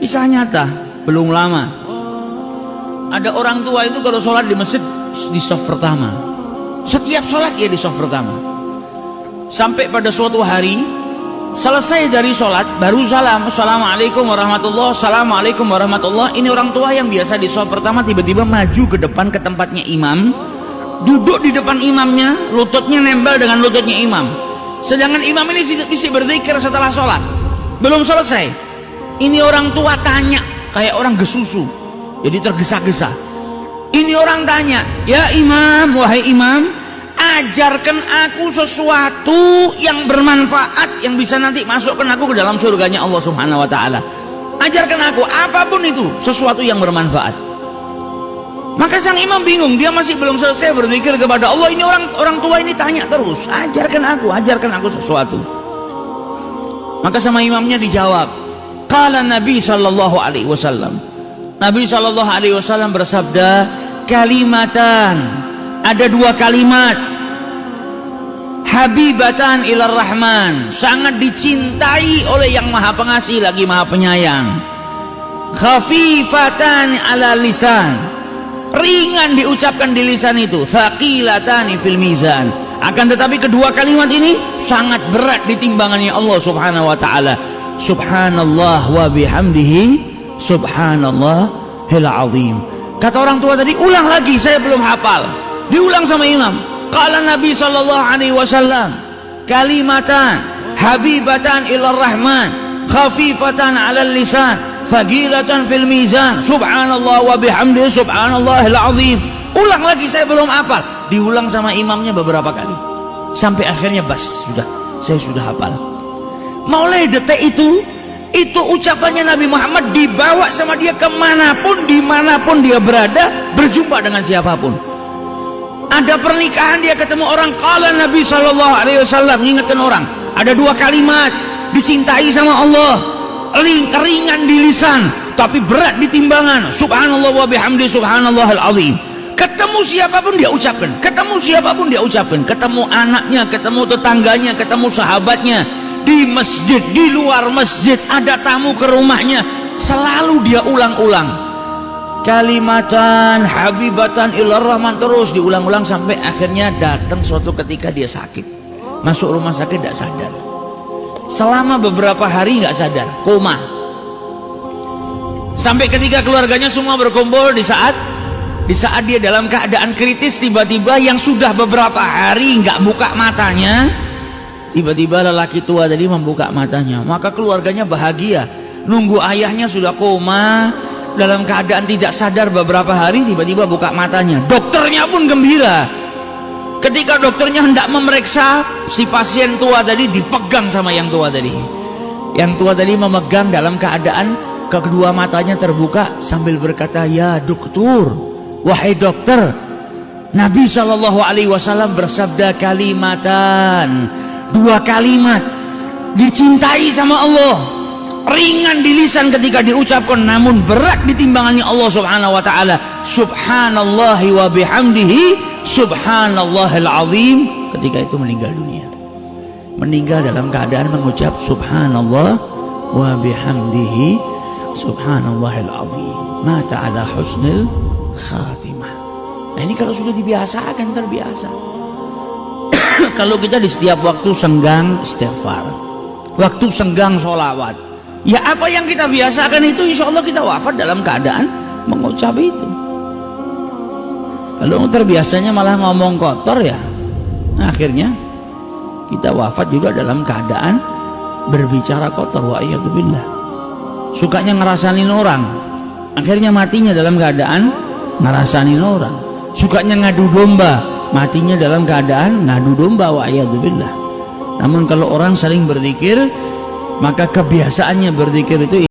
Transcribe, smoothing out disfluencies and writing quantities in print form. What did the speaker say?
Kisah nyata, belum lama. Ada orang tua itu kalau sholat di masjid di shaf pertama. Setiap sholat ya di shaf pertama. Sampai pada suatu hari selesai dari sholat baru salam, assalamualaikum warahmatullah, assalamualaikum warahmatullah. Ini orang tua yang biasa di shaf pertama tiba-tiba maju ke depan ke tempatnya imam, duduk di depan imamnya, lututnya nempel dengan lututnya imam. Sedangkan imam ini mesti berzikir setelah sholat, belum selesai. Ini orang tua tanya kayak orang gesusu, jadi tergesa-gesa. Ini orang tanya, ya imam, wahai imam, ajarkan aku sesuatu yang bermanfaat yang bisa nanti masukkan aku ke dalam surganya Allah Subhanahu wa ta'ala. Ajarkan aku apapun itu, sesuatu yang bermanfaat. Maka sang imam bingung, dia masih belum selesai berzikir kepada Allah. Ini orang tua ini tanya terus, ajarkan aku sesuatu. Maka sama imamnya dijawab, qala Nabi sallallahu alaihi wasallam. Nabi sallallahu alaihi wasallam bersabda, kalimatan, ada dua kalimat, habibatan ilar rahman, sangat dicintai oleh yang maha pengasih lagi maha penyayang. Khafifatan ala lisan, ringan diucapkan di lisan itu. Thaqilatani fil mizan, akan tetapi kedua kalimat ini sangat berat di timbangannya Allah Subhanahu wa ta'ala. Subhanallah wa bihamdihi subhanallahil azim. Kata orang tua tadi, ulang lagi, saya belum hafal. Diulang sama imam. Qala Nabi sallallahu alaihi wasallam, kalimatan habibatan ilar rahman, khafifatan 'alal lisan, thaqilatan fil mizan, subhanallah wa bihamdihi subhanallahil azim. Ulang lagi, saya belum hafal. Diulang sama imamnya beberapa kali sampai akhirnya bas, saya sudah hafal. Mulai detik itu ucapannya Nabi Muhammad dibawa sama dia kemanapun, dimanapun dia berada, berjumpa dengan siapapun. Ada pernikahan dia ketemu orang, qala Nabi sallallahu alaihi wasallam, ingatkan orang. Ada dua kalimat dicintai sama Allah, ringan di lisan tapi berat di timbangan. Subhanallah wa bihamdi subhanallahil azim. Ketemu siapapun dia ucapkan, ketemu anaknya, ketemu tetangganya, ketemu sahabatnya, di masjid, di luar masjid, ada tamu ke rumahnya, selalu dia ulang-ulang kalimatan habibatan ilar rahman, terus diulang-ulang sampai akhirnya datang suatu ketika dia sakit, masuk rumah sakit tidak sadar, selama beberapa hari nggak sadar, koma. Sampai ketika keluarganya semua berkumpul, di saat dia dalam keadaan kritis, tiba-tiba yang sudah beberapa hari nggak buka matanya, tiba-tiba lelaki tua tadi membuka matanya. Maka keluarganya bahagia, nunggu ayahnya sudah koma dalam keadaan tidak sadar beberapa hari, tiba-tiba buka matanya. Dokternya pun gembira. Ketika dokternya hendak memeriksa si pasien tua tadi, dipegang sama yang tua tadi. Yang tua tadi memegang dalam keadaan kedua matanya terbuka sambil berkata, ya dokter, wahai dokter, Nabi sallallahu alaihi wasallam bersabda kalimatan, dua kalimat dicintai sama Allah, ringan di lisan ketika diucapkan namun berat di timbangannya Allah Subhanahu wa ta'ala. Subhanallahi wa bihamdihi subhanallahil azim. Ketika itu meninggal dunia, meninggal dalam keadaan mengucap subhanallah wa bihamdihi subhanallahil azim, mata ala husnil khatimah. Nah ini kalau sudah dibiasakan, terbiasa. Kalau kita di setiap waktu senggang istighfar, waktu senggang sholawat, ya apa yang kita biasakan itu, insya Allah kita wafat dalam keadaan mengucap itu. Kalau terbiasanya malah ngomong kotor, ya akhirnya kita wafat juga dalam keadaan berbicara kotor. Wa'iyadzubillah. Sukanya ngerasanin orang, akhirnya matinya dalam keadaan ngerasanin orang. Sukanya ngadu domba, matinya dalam keadaan ngadu domba. Wa'iyadzubillah. Namun kalau orang saling berzikir, maka kebiasaannya berzikir itu